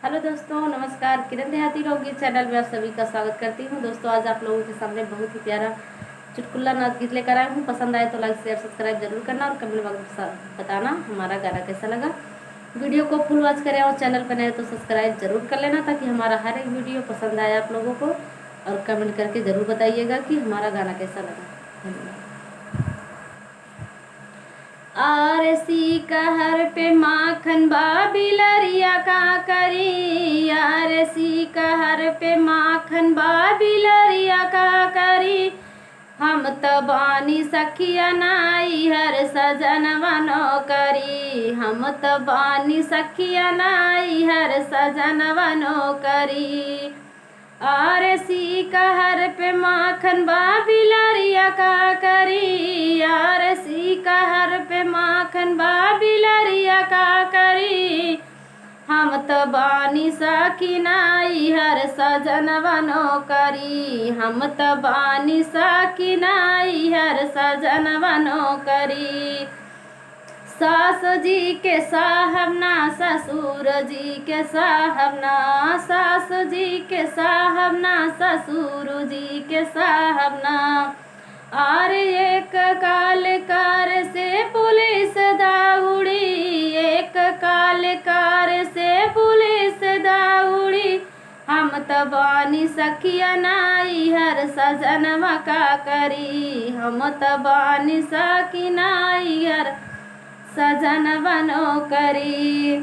Hello दोस्तों, नमस्कार। किरण देहाती लोकगीत चैनल में आप सभी का स्वागत करती हूँ। दोस्तों, आज आप लोगों के सामने बहुत ही प्यारा चुटकुला नाच गीत लेकर आई हूँ। पसंद आए तो लाइक शेयर सब्सक्राइब जरूर करना और कमेंट बॉक्स में बताना हमारा गाना कैसा लगा। वीडियो को फुल वॉच करें और चैनल पर नए तो सब्सक्राइब जरूर कर लेना ताकि हमारा हर एक वीडियो पसंद आए आप लोगों को। और कमेंट करके ज़रूर बताइएगा कि हमारा गाना कैसा लगा। धन्यवाद। आरसी कहर पे माखन बाबिलरिया का करी, आरसी कहर पे माखन बाबिलरिया का करी। हम त बानी सखिया नाई हर सजनवा नौकरी, हम त बानी सखिया नाई हर सजनवा नौकरी। आरसी कहर पे माखन बाबिलरिया का करी, आरसी कहर पे माखन बाबिलरिया का करी। हम त बानी सकिनाई हर सजनवा नौकरी, हम त बानी सकिनाई हर सजनवा नौकरी। सास जी के साहबना ससुर जी के साहबना, सास जी के साहबना ससुर जी के साहबना। और एक काल कार से पुलिस दौड़ी, एक काल कार से पुलिस दौड़ी। हम त बानी सखिया नाई हर सजनवा का करी, हम त बानी सकिनाई हर सजनवा नौकरी।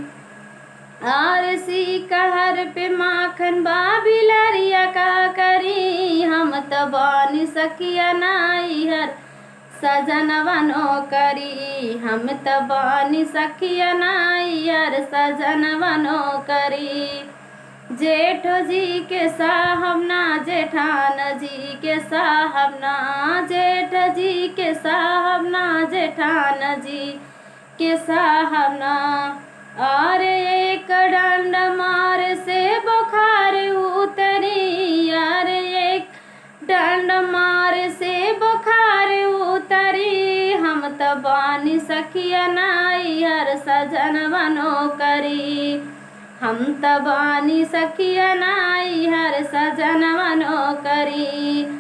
आरसी कहर पे माखन बाबिलरिया का करी, हम त बानी सखिया नाई हर सजनवा नौकरी, हम त बानी सखिया नाई हर सजनवा नौकरी। जेठ जी के साहबना जेठान जी के साहबना, जेठ जी के साहबना जेठान जी के साहबना। और एक डंड मार से बुखार उतरी, और एक डंड मार से बुखार उतरी। हम त बानी सखिया नाई हर सजनवा नौकरी, हम त बानी सखिया नाई हर सजनवा नौकरी।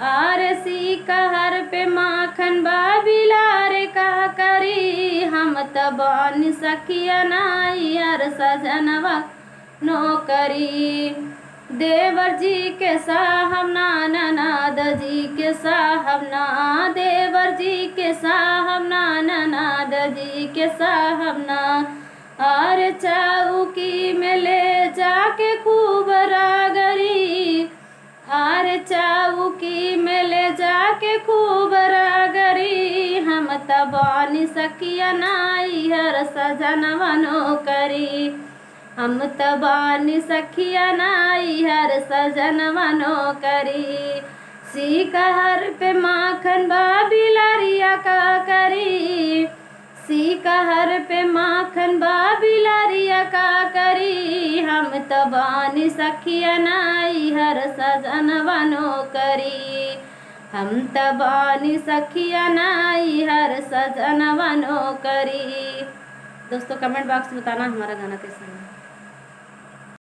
आरसी कहर पे माखन बाबिलार का करी, हम त बानी सखिया नाई हर सजनवा नौकरी। देवर जी के साहबना ननद जी के साहबना, देवर जी के साहबना ननद जी के साहबना। और चौकी में ले जाके खूब रागरी, और चौकी में ले जाके खूब रागरी। हम त बानी सखिया नाई हर सजनवा नौकरी, हम त बानी सखिया नाई हर सजनवा नौकरी। सी कहर पे माखन बाबिलरिया का करी, सी कहर पे माखन बाबिलरिया का करी। हम त बानी सखिया नाई हर सजनवा नौकरी, हम त बानी सखिया नाई हर सजनवा नौकरी। दोस्तों, कमेंट बॉक्स में बताना हमारा गाना कैसा है।